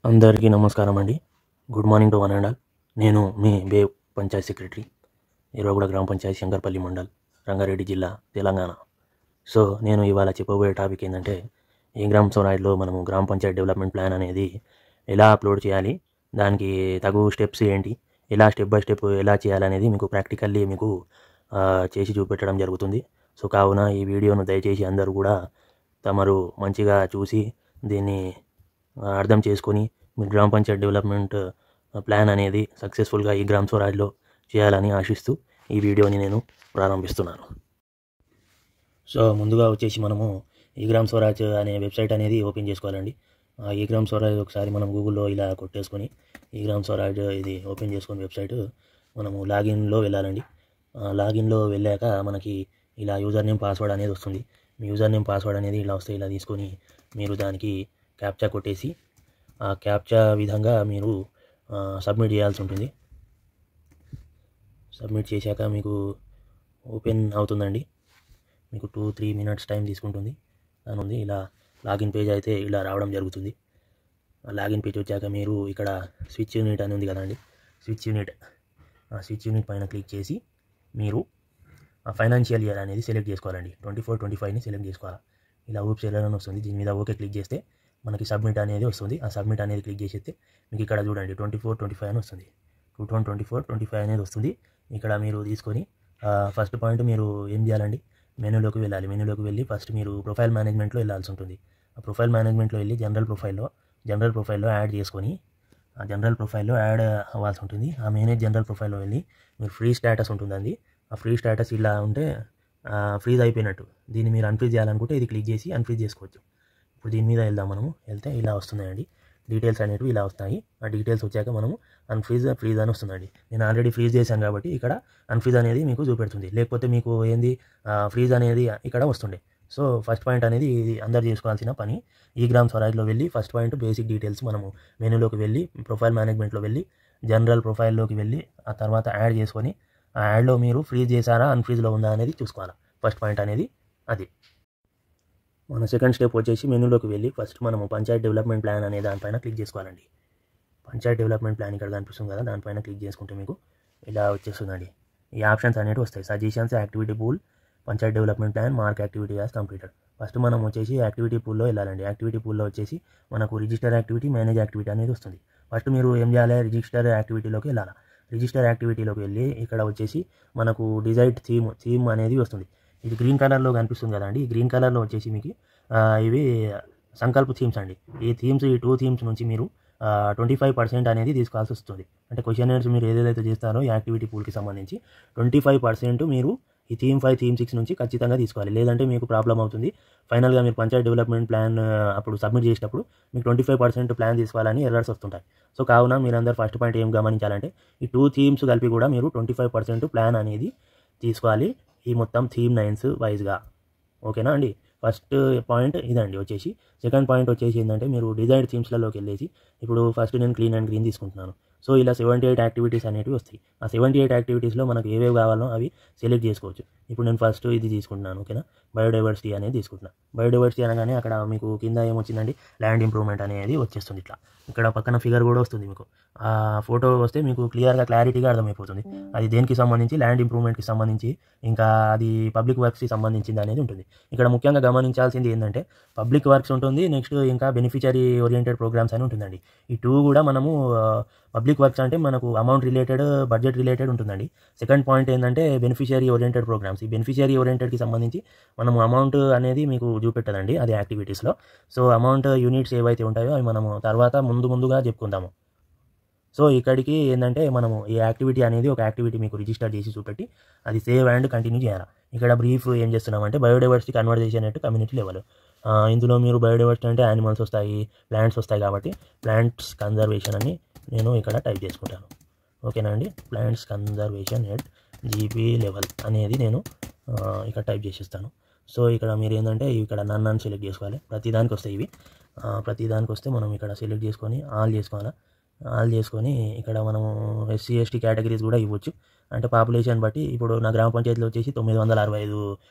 అందరికీ నమస్కారం అండి. Good morning to one and all. నేను మీ బే పంచాయత్ సెక్రటరీ, ఇరవగూడ గ్రామ పంచాయతీ, శంకర్పల్లి మండల్, రంగారెడ్డి జిల్లా, తెలంగాణ. సో నేను ఇవాళ చెప్పబోయే టాపిక్ ఏంటంటే, ఈ గ్రామ స్వరాజ్లో మనము గ్రామ పంచాయతీ డెవలప్మెంట్ ప్లాన్ అనేది ఎలా అప్లోడ్ చేయాలి, దానికి తగు స్టెప్స్ ఏంటి, ఎలా స్టెప్ బై స్టెప్ ఎలా చేయాలనేది మీకు ప్రాక్టికల్లీ మీకు చేసి చూపెట్టడం జరుగుతుంది. సో కావున ఈ వీడియోను దయచేసి అందరూ కూడా తమరు మంచిగా చూసి దీన్ని అర్థం చేసుకొని మీ గ్రామ పంచాయత్ డెవలప్మెంట్ ప్లాన్ అనేది సక్సెస్ఫుల్గా ఈ గ్రామ స్వరాజ్లో చేయాలని ఆశిస్తూ ఈ వీడియోని నేను ప్రారంభిస్తున్నాను. సో ముందుగా వచ్చేసి మనము ఈ గ్రామ స్వరాజ్ అనే వెబ్సైట్ అనేది ఓపెన్ చేసుకోవాలండి. ఈ గ్రామ స్వరాజ్ ఒకసారి మనం గూగుల్లో ఇలా కొట్టేసుకొని ఈ గ్రామ స్వరాజ్ ఇది ఓపెన్ చేసుకొని వెబ్సైట్ మనము లాగిన్లో వెళ్ళాలండి. లాగిన్లో వెళ్ళాక మనకి ఇలా యూజర్ నేమ్ పాస్వర్డ్ అనేది వస్తుంది. మీ యూజర్ నేమ్ పాస్వర్డ్ అనేది ఇలా వస్తే ఇలా తీసుకొని మీరు దానికి క్యాప్చా కొట్టేసి ఆ క్యాప్చా విధంగా మీరు సబ్మిట్ చేయాల్సి ఉంటుంది. సబ్మిట్ చేశాక మీకు ఓపెన్ అవుతుందండి. మీకు 2-3 మినిట్స్ టైం తీసుకుంటుంది. దాని ఉంది ఇలా లాగిన్ పేజ్ అయితే ఇలా రావడం జరుగుతుంది. లాగిన్ పేజ్ వచ్చాక మీరు ఇక్కడ స్విచ్ యూనిట్ అని ఉంది కదండి, స్విచ్ యూనిట్ పైన క్లిక్ చేసి మీరు ఫైనాన్షియల్ ఇయర్ అనేది సెలెక్ట్ చేసుకోవాలండి. 24-25ని సెలెక్ట్ చేసుకోవాలి. ఇలా ఊప్స్ ఎర్రర్ అని వస్తుంది. దీని మీద ఓకే క్లిక్ చేస్తే మనకి సబ్మిట్ అనేది వస్తుంది. ఆ సబ్మిట్ అనేది క్లిక్ చేసేస్తే మీకు ఇక్కడ చూడండి 24-25 అని వస్తుంది. 2024-25 అనేది వస్తుంది. ఇక్కడ మీరు తీసుకొని ఫస్ట్ పాయింట్ మీరు ఏం చేయాలండి, మెనూలోకి వెళ్ళాలి. మెనూలోకి వెళ్ళి ఫస్ట్ మీరు ప్రొఫైల్ మేనేజ్మెంట్లో వెళ్ళాల్సి ఉంటుంది. ఆ ప్రొఫైల్ మేనేజ్మెంట్లో వెళ్ళి జనరల్ ప్రొఫైల్లో యాడ్ చేసుకొని ఆ జనరల్ ప్రొఫైల్లో యాడ్ అవ్వాల్సి ఉంటుంది. ఆ మేనేజ్ జనరల్ ప్రొఫైల్లో వెళ్ళి మీరు ఫ్రీ స్టేటస్ ఉంటుందండి. ఆ ఫ్రీ స్టేటస్ ఇలా ఉంటే ఫ్రీజ్ అయిపోయినట్టు. దీన్ని మీరు అన్ఫ్రీజ్ చేయాలనుకుంటే ఇది క్లిక్ చేసి అన్ఫ్రీజ్ చేసుకోవచ్చు. ఇప్పుడు దీని మీద వెళ్దాం. మనము వెళ్తే ఇలా వస్తున్నాయండి డీటెయిల్స్ అనేవి ఇలా వస్తాయి. ఆ డీటెయిల్స్ వచ్చాక మనము ఫ్రీజ్ అని వస్తుందండి. నేను ఆల్రెడీ ఫ్రీజ్ చేశాను కాబట్టి ఇక్కడ అన్ఫ్రీజ్ అనేది మీకు చూపెడుతుంది. లేకపోతే మీకు ఏంది ఫ్రీజ్ అనేది ఇక్కడ వస్తుండే. సో ఫస్ట్ పాయింట్ అనేది ఇది అందరు చేసుకోవాల్సిన పని. ఈ గ్రామ స్వరాజ్లో వెళ్ళి ఫస్ట్ పాయింట్ బేసిక్ డీటెయిల్స్ మనము మెనూలోకి వెళ్ళి ప్రొఫైల్ మేనేజ్మెంట్లో వెళ్ళి జనరల్ ప్రొఫైల్లోకి వెళ్ళి ఆ తర్వాత యాడ్ చేసుకొని ఆ యాడ్లో మీరు ఫ్రీజ్ చేశారా అన్ఫ్రీజ్లో ఉందా అనేది చూసుకోవాలి. ఫస్ట్ పాయింట్ అనేది అది. మన సెకండ్ స్టెప్ వచ్చేసి మెనూలోకి వెళ్ళి ఫస్ట్ మనము పంచాయత్ డెవలప్మెంట్ ప్లాన్ అనే దానిపైన క్లిక్ చేసుకోవాలండి. పంచాయత్ డెవలప్మెంట్ ప్లాన్ ఇక్కడ కనిపిస్తుంది కదా, దానిపైన క్లిక్ చేసుకుంటే మీకు ఇలా వచ్చేస్తుందండి. ఈ ఆప్షన్స్ అనేవి వస్తాయి. Suggestions, activity pool, Panchayat development plan, mark activity as completed. First మనం వచ్చేసి యాక్టివిటీ పూల్లో వెళ్ళాలండి. యాక్టివిటీ పూల్లో వచ్చేసి మనకు రిజిస్టర్ యాక్టివిటీ, మేనేజ్ యాక్టివిటీ అనేది వస్తుంది. ఫస్ట్ మీరు ఏం చేయాలి, రిజిస్టర్ యాక్టివిటీలోకి వెళ్ళాలి. రిజిస్టర్ యాక్టివిటీలోకి వెళ్ళి ఇక్కడ వచ్చేసి మనకు డిజైడ్ థీమ్ అనేది వస్తుంది. ఇది గ్రీన్ కలర్లో కనిపిస్తుంది కదండి. ఈ గ్రీన్ కలర్లో వచ్చేసి మీకు ఇవి సంకల్ప థీమ్స్ అండి. ఈ 2 థీమ్స్ నుంచి మీరు 25% అనేది తీసుకోవాల్సి వస్తుంది. అంటే క్వశ్చనర్స్ మీరు ఏదైతే చేస్తారో ఈ యాక్టివిటీ పూల్కి సంబంధించి 25% మీరు ఈ థీమ్ 5, థీమ్ 6 నుంచి ఖచ్చితంగా తీసుకోవాలి. లేదంటే మీకు ప్రాబ్లం అవుతుంది. ఫైనల్గా మీరు పంచాయత్ డెవలప్మెంట్ ప్లాన్ అప్పుడు సబ్మిట్ చేసేటప్పుడు మీకు 25% ప్లాన్ తీసుకోవాలని ఎర్రర్స్ వస్తుంటాయి. సో కావున మీరందరూ ఫస్ట్ పాయింట్ ఏం గమనించాలంటే ఈ 2 థీమ్స్ కలిపి కూడా మీరు 25% ప్లాన్ అనేది తీసుకోవాలి. ఈ మొత్తం థీమ్ 9s వైజ్గా. ఓకేనా అండి. ఫస్ట్ పాయింట్ ఇదండి. వచ్చేసి సెకండ్ పాయింట్ వచ్చేసి ఏంటంటే మీరు డిజైర్డ్ థీమ్స్లలోకి వెళ్ళేసి ఇప్పుడు ఫస్ట్ నేను క్లీన్ అండ్ గ్రీన్ తీసుకుంటున్నాను. సో ఇలా 78 యాక్టివిటీస్ అనేవి వస్తాయి. ఆ 78 యాక్టివిటీస్లో మనకు ఏవేవి కావాలో అవి సెలెక్ట్ చేసుకోవచ్చు. ఇప్పుడు నేను ఫస్ట్ ఇది తీసుకుంటున్నాను. ఓకేనా, బయోడైవర్సిటీ అనేది తీసుకుంటున్నాను. బయోడైవర్సిటీ అనగానే అక్కడ మీకు కింద ఏమొచ్చిందండి, ల్యాండ్ ఇంప్రూవ్మెంట్ అనేది వచ్చేస్తుంది. ఇట్లా ఇక్కడ పక్కన ఫిగర్ కూడా వస్తుంది. మీకు ఆ ఫోటో వస్తే మీకు క్లారిటీగా అర్థమైపోతుంది అది దేనికి సంబంధించి, ల్యాండ్ ఇంప్రూవ్మెంట్కి సంబంధించి, ఇంకా అది పబ్లిక్ వర్క్స్కి సంబంధించింది అనేది ఉంటుంది. ఇక్కడ ముఖ్యంగా గమనించాల్సింది ఏంటంటే పబ్లిక్ వర్క్స్ ఉంటుంది, నెక్స్ట్ ఇంకా బెనిఫిషరీ ఓరియంటెడ్ ప్రోగ్రామ్స్ అని ఉంటుందండి. ఈ 2 కూడా మనము పబ్లిక్ వర్క్స్ అంటే మనకు అమౌంట్ రిలేటెడ్, బడ్జెట్ రిలేటెడ్ ఉంటుందండి. సెకండ్ పాయింట్ ఏంటంటే బెనిఫిషరీ ఓరియంటెడ్ ప్రోగ్రామ్స్. ఈ బెనిఫిషరీ ఓరియంటెడ్కి సంబంధించి మనము అమౌంట్ అనేది మీకు చూపెట్టదండి అది యాక్టివిటీస్లో. సో అమౌంట్ యూనిట్స్ ఏవైతే ఉంటాయో అవి మనము తర్వాత ముందుగా చెప్పుకుందాము. సో ఇక్కడికి ఏంటంటే మనము ఈ యాక్టివిటీ అనేది ఒక యాక్టివిటీ మీకు రిజిస్టర్ చేసి చూపెట్టి అది సేవ్ అండ్ కంటిన్యూ చేయాలి. ఇక్కడ బ్రీఫ్ ఏం చేస్తున్నామంటే biodiversity conversation at community level. ఇందులో మీరు బయోడైవర్సిటీ అంటే యానిమల్స్ వస్తాయి, ప్లాంట్స్ వస్తాయి కాబట్టి ప్లాంట్స్ కన్జర్వేషన్ అని నేను ఇక్కడ టైప్ చేసుకుంటాను. ఓకేనా అండి. Plants conservation at GP level అనేది నేను ఇక్కడ టైప్ చేసిస్తాను. సో ఇక్కడ మీరు ఏంటంటే ఇక్కడ నన్ను సెలెక్ట్ చేసుకోవాలి. ప్రతిదానికి వస్తాయి ఇవి. ప్రతిదానికి వస్తే మనం ఇక్కడ సెలెక్ట్ చేసుకొని ఆల్ చేసుకొని ఇక్కడ మనము SC/ST కేటగిరీస్ కూడా ఇవ్వచ్చు. అంటే పాపులేషన్ బట్టి ఇప్పుడు నా గ్రామ పంచాయతీలో వచ్చేసి 965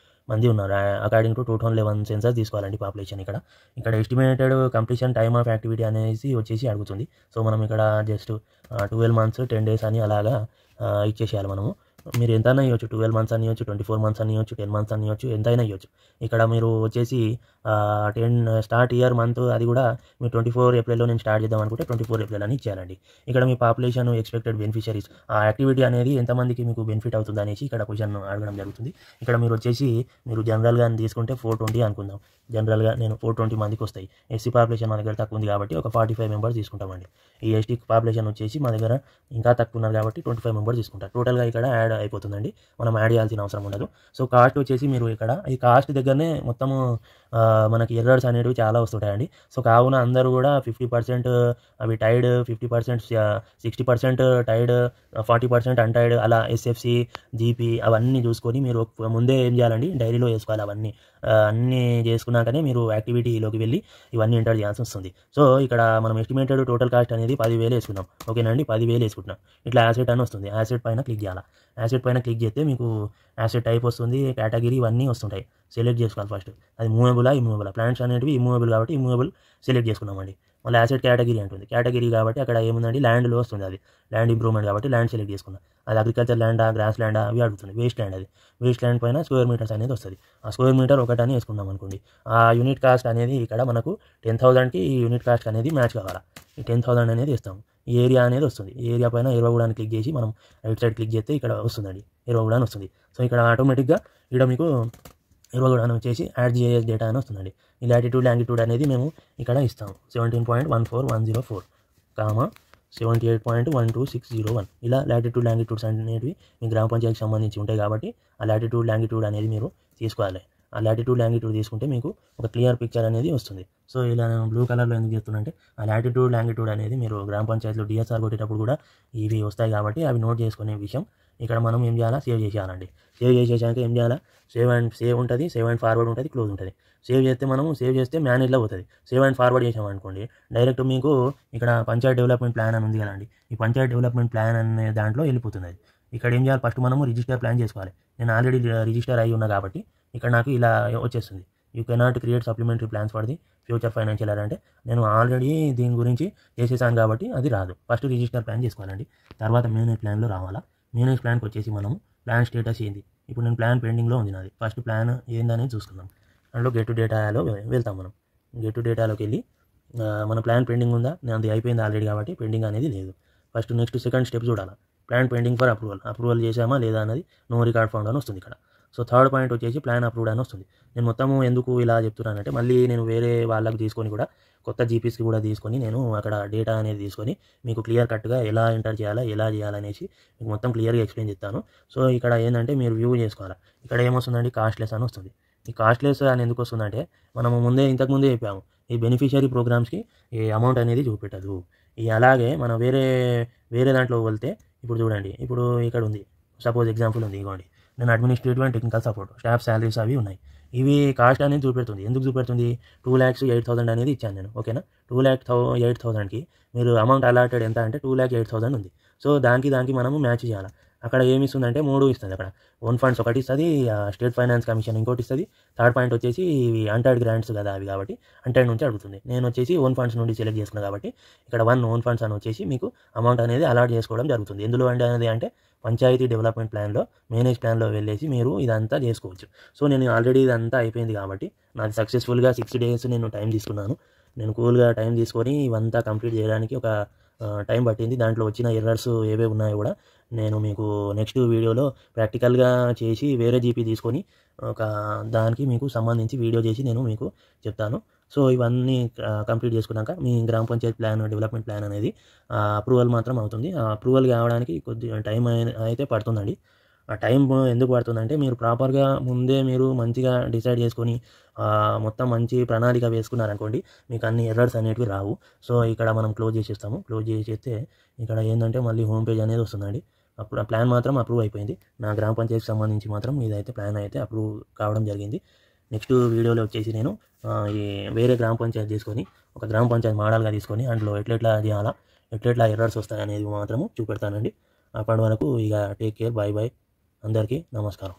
మంది ఉన్నారు. అకార్డింగ్ టు 2011 సెన్సస్ తీసుకోవాలండి పాపులేషన్. ఇక్కడ estimated completion time of activity అనేసి వచ్చేసి అడుగుతుంది. సో మనం ఇక్కడ జస్ట్ 12 months 10 days అని అలాగా ఇచ్చేసేయాలి మనము. మీరు ఎంతైనా ఇవ్వచ్చు, 12 months అని ఇవ్వచ్చు, 24 months అని ఇవ్వచ్చు, 10 months అని ఇవ్వచ్చు, ఎంతైనా ఇవ్వచ్చు. ఇక్కడ మీరు వచ్చేసి స్టార్ట్ ఇయర్ మంత్ అది కూడా మీరు 24 ఏప్రిల్లో నేను స్టార్ట్ చేద్దాం అనుకుంటే 24 ఏప్రిల్ అని ఇచ్చేయాలండి. ఇక్కడ మీ పాపులేషన్ ఎక్స్పెక్టెడ్ బెనిఫిషరీస్ ఆ యాక్టివిటీ అనేది ఎంతమందికి మీకు బెనిఫిట్ అవుతుంది అనేసి ఇక్కడ క్వశ్చన్ అడగడం జరుగుతుంది. ఇక్కడ మీరు వచ్చేసి మీరు జనరల్గా తీసుకుంటే 420 అనుకుందాం. జనరల్గా నేను 420 మందికి వస్తాయి. ఎస్సీ పాపులేషన్ మా దగ్గర తక్కువ ఉంది కాబట్టి ఒక 45 members తీసుకుంటామండి. ఈ ఎస్టీ పాపులేషన్ వచ్చేసి మా దగ్గర ఇంకా తక్కువ ఉన్నారు కాబట్టి 25 members తీసుకుంటారు. టోటల్గా ఇక్కడ యాడ్ అయిపోతుందండి, మనం యాడ్ చేయాల్సిన అవసరం ఉండదు. సో కాస్ట్ వచ్చేసి మీరు ఇక్కడ ఈ కాస్ట్ దగ్గరనే మొత్తము మనకి ఎర్రర్స్ అనేవి చాలా వస్తుంటాయండి. సో కావున అందరూ కూడా 50% అవి టైడ్, 50% 60% టైడ్, 40% అన్టైడ్, అలా ఎస్ఎఫ్సి జీపీ అవన్నీ చూసుకొని మీరు ముందే ఏం చేయాలండి, డైరీలో వేసుకోవాలి. అన్నీ చేసుకున్నాకనే మీరు యాక్టివిటీలోకి వెళ్ళి ఇవన్నీ ఎంటర్ చేయాల్సి వస్తుంది. సో ఇక్కడ మనం ఎస్టిమేటెడ్ టోటల్ కాస్ట్ అనేది 10,000 వేసుకున్నాం. ఓకేనండి, 10,000 వేసుకుంటున్నాం. ఇట్లా యాసెట్ అని వస్తుంది. యాసెట్ పైన క్లిక్ చేయాలి. యాసెట్ పైన క్లిక్ చేస్తే మీకు యాసెట్ టైప్ వస్తుంది, కేటగిరీ ఇవన్నీ వస్తుంటాయి. సెలెక్ట్ చేసుకోవాలి ఫస్ట్. అది మూవబులా ఇమూవబులా. ప్లాంట్స్ అనేవి ఇమూవబుల్ కాబట్టి ఇమూవబుల్ సెలెక్ట్ చేసుకున్నామండి. మళ్ళీ యాసెట్ కేటగిరీ అంటుంది. కేటగిరీ కాబట్టి అక్కడ ఏముందండి, ల్యాండ్లో వస్తుంది. అది ల్యాండ్ ఇంప్రూవ్మెంట్ కాబట్టి ల్యాండ్ సెలెక్ట్ చేసుకున్నాం. అది అగ్రికల్చర్ ల్యాండా, గ్రాస్ ల్యాండా అవి అడుగుతుంది. Waste land. అది వేస్ట్ ల్యాండ్ పైన స్క్వేర్ మీటర్స్ అనేది వస్తుంది. ఆ స్క్వేర్ మీటర్ ఒకటని వేసుకున్నాం అనుకోండి. ఆ యూనిట్ కాస్ట్ అనేది ఇక్కడ మనకు 10,000కి ఈ యూనిట్ కాస్ట్ అనేది మ్యాచ్ కావాలా. ఈ 10,000 అనేది ఇస్తాము. ఈ ఏరియా అనేది వస్తుంది. ఈ ఏరియా పైన ఇరవగూడాన్ని క్లిక్ చేసి మనం రైట్ సైడ్ క్లిక్ చేస్తే ఇక్కడ వస్తుందండి, ఇరవగూడాన్ని వస్తుంది. సో ఇక్కడ ఆటోమేటిక్గా ఇక్కడ మీకు ఇరవగూడాన్ని వచ్చేసి యాడ్ జిఐఎస్ డేటా అని వస్తుందండి. ఈ లాటిట్యూడ్ లాంగిట్యూడ్ అనేది మేము ఇక్కడ ఇస్తాము. 17.14104 78.12601 ఇలా లాటిట్యూడ్ లాంగిట్యూడ్స్ అనేవి మీ గ్రామ పంచాయతీకి సంబంధించి ఉంటాయి కాబట్టి ఆ లాటిట్యూడ్ లాంగిట్యూడ్ అనేది మీరు తీసుకోవాలి. ఆ లాటిట్యూడ్ లాంగిట్యూడ్ తీసుకుంటే మీకు ఒక క్లియర్ పిక్చర్ అనేది వస్తుంది. సో ఇలా నేను బ్లూ కలర్లో ఎందుకు చెప్తున్నానంటే ఆ లాటిట్యూడ్ లాంగిట్యూడ్ అనేది మీరు గ్రామ పంచాయతీలో డిఎస్ఆర్ కొట్టేటప్పుడు కూడా ఇవి వస్తాయి కాబట్టి అవి నోట్ చేసుకునే విషయం. ఇక్కడ మనం ఏం చేయాలా, సేవ్ చేసేయాలండి. సేవ్ చేసేసాక ఏం చేయాలా, సేవ్ ఉంటుంది, సేవ్ అండ్ ఫార్వర్డ్ ఉంటుంది, క్లోజ్ ఉంటుంది. సేవ్ చేస్తే మేనేజ్లో పోతుంది. సేవ్ అండ్ ఫార్వర్డ్ చేసామనుకోండి డైరెక్ట్ మీకు ఇక్కడ పంచాయత్ డెవలప్మెంట్ ప్లాన్ అని ఉంది కదండి, ఈ పంచాయత్ డెవలప్మెంట్ ప్లాన్ అనే దాంట్లో వెళ్ళిపోతుంది. అది ఇక్కడ ఏం చేయాలి, ఫస్ట్ మనము రిజిస్టర్ ప్లాన్ చేసుకోవాలి. నేను ఆల్రెడీ రిజిస్టర్ అయ్యి ఉన్నా కాబట్టి ఇక్కడ నాకు ఇలా వచ్చేస్తుంది. You cannot create supplementary plans for the future financial year అంటే నేను ఆల్రెడీ దీని గురించి చేసేసాను కాబట్టి అది రాదు. ఫస్ట్ రిజిస్టర్ ప్లాన్ చేసుకోవాలండి. తర్వాత మేనేజ్ ప్లాన్లో రావాలా. మేనేజ్ ప్లాన్కి వచ్చేసి మనము ప్లాన్ స్టేటస్ ఏంది, ఇప్పుడు నేను ప్లాన్ పెండింగ్లో ఉంది నాది. ఫస్ట్ ప్లాన్ ఏందనేది చూసుకుందాం. అందులో గెట్ టు డేటాలో వెళ్తాం. మనం గెట్ టు డేటాలోకి వెళ్ళి మన ప్లాన్ పెండింగ్ ఉందా, అది అయిపోయింది ఆల్రెడీ కాబట్టి పెండింగ్ అనేది లేదు. ఫస్ట్ నెక్స్ట్ సెకండ్ స్టెప్ చూడాలి. ప్లాన్ పెండింగ్ ఫర్ అప్రూవల్ చేసామా లేదా అనేది నో రికార్డ్ ఫౌండ్ అని వస్తుంది ఇక్కడ. సో థర్డ్ పాయింట్ వచ్చేసి ప్లాన్ అప్రూవ్డ్ అని వస్తుంది. నేను మొత్తము ఎందుకు ఇలా చెప్తున్నానంటే మళ్ళీ నేను వేరే వాళ్ళకి తీసుకొని కూడా కొత్త జీపీస్కి కూడా తీసుకొని నేను అక్కడ డేటా అనేది తీసుకొని మీకు క్లియర్ కట్గా ఎలా ఎంటర్ చేయాలా, ఎలా చేయాలనేసి మీకు మొత్తం క్లియర్గా ఎక్స్ప్లెయిన్ చేస్తాను. సో ఇక్కడ ఏంటంటే మీరు వ్యూ చేసుకోవాలి. ఇక్కడ ఏమొస్తుందండి, కాస్ట్లెస్ అని వస్తుంది. ఈ కాస్ట్లెస్ అని ఎందుకు వస్తుందంటే మనము ఇంతకుముందే చెప్పాము, ఈ బెనిఫిషియరీ ప్రోగ్రామ్స్కి ఈ అమౌంట్ అనేది చూపెట్టదు. అలాగే మనం వేరే దాంట్లో వెళ్తే ఇప్పుడు చూడండి, ఇప్పుడు ఇక్కడ ఉంది సపోజ్ ఎగ్జాంపుల్ ఉంది, ఇవ్వండి నేను administrative and technical support staff salaries అవి ఉన్నాయి. ఇవి కాస్ట్ అనేది చూపెడుతుంది. ఎందుకు చూపెడుతుంది, 2,08,000 అనేది ఇచ్చాను నేను. ఓకేనా, 2,08,000కి మీరు అమౌంట్ అలాటెడ్ ఎంత అంటే 2,08,000 ఉంది. సో దానికి మనము మ్యాచ్ చేయాలి. అక్కడ ఏమి ఇస్తుందంటే 3 ఇస్తుంది. అక్కడ ఓన్ ఫండ్స్ ఒకటి ఇస్తుంది, స్టేట్ ఫైనాన్స్ కమిషన్ ఇంకోటి ఇస్తుంది. థర్డ్ పాయింట్ వచ్చేసి అన్టైడ్ గ్రాంట్స్ కదా అవి కాబట్టి అన్టైడ్ నుంచి అడుగుతుంది. నేను వచ్చేసి ఓన్ ఫండ్స్ నుండి సెలెక్ట్ చేసుకున్నాను కాబట్టి ఇక్కడ 1 ఓన్ ఫండ్స్ అని వచ్చేసి మీకు అమౌంట్ అనేది అలాట్ చేసుకోవడం జరుగుతుంది. ఎందులో అనేది అంటే పంచాయతీ డెవలప్మెంట్ ప్లాన్లో మేనేజ్ ప్లాన్లో వెళ్ళేసి మీరు ఇదంతా చేసుకోవచ్చు. సో నేను ఆల్రెడీ ఇదంతా అయిపోయింది కాబట్టి నాది సక్సెస్ఫుల్గా 6 days నేను టైం తీసుకున్నాను. నేను కూల్గా టైం తీసుకొని ఇవంతా కంప్లీట్ చేయడానికి ఒక టైం పట్టింది. దాంట్లో వచ్చిన ఎర్రర్స్ ఏవే ఉన్నాయో కూడా నేను మీకు నెక్స్ట్ వీడియోలో ప్రాక్టికల్గా చేసి వేరే జీపీ తీసుకొని దానికి మీకు సంబంధించి వీడియో చేసి నేను మీకు చెప్తాను. సో ఇవన్నీ కంప్లీట్ చేసుకున్నాక మీ గ్రామ పంచాయతీ ప్లాన్ డెవలప్మెంట్ ప్లాన్ అనేది అప్రూవల్ మాత్రం అవుతుంది. అప్రూవల్ కావడానికి కొద్దిగా టైం అయితే పడుతుందండి. ఆ టైం ఎందుకు పడుతుందంటే మీరు ప్రాపర్గా ముందే మీరు మంచిగా డిసైడ్ చేసుకొని మొత్తం మంచి ప్రణాళిక వేసుకున్నారనుకోండి మీకు అన్ని ఎర్రర్స్ అనేటివి రావు. సో ఇక్కడ మనం క్లోజ్ చేసేస్తాము. క్లోజ్ చేసేస్తే ఇక్కడ ఏంటంటే మళ్ళీ హోమ్ పేజ్ అనేది వస్తుందండి. అప్పుడు ఆ ప్లాన్ మాత్రం అప్రూవ్ అయిపోయింది. నా గ్రామ పంచాయతీకి సంబంధించి మాత్రం ఇదైతే ప్లాన్ అయితే అప్రూవ్ కావడం జరిగింది. నెక్స్ట్ వీడియోలో వచ్చేసి నేను ఈ వేరే గ్రామ పంచాయతీ తీసుకొని ఒక గ్రామ పంచాయతీ మోడల్గా తీసుకొని అందులో ఎట్లెట్లా చేయాలా, ఎట్లెట్లా ఎర్రర్స్ వస్తాయి అనేది మాత్రము చూపెడతానండి. అప్పటి వరకు ఇక టేక్ కేర్, బాయ్ బాయ్, అందరికీ నమస్కారం.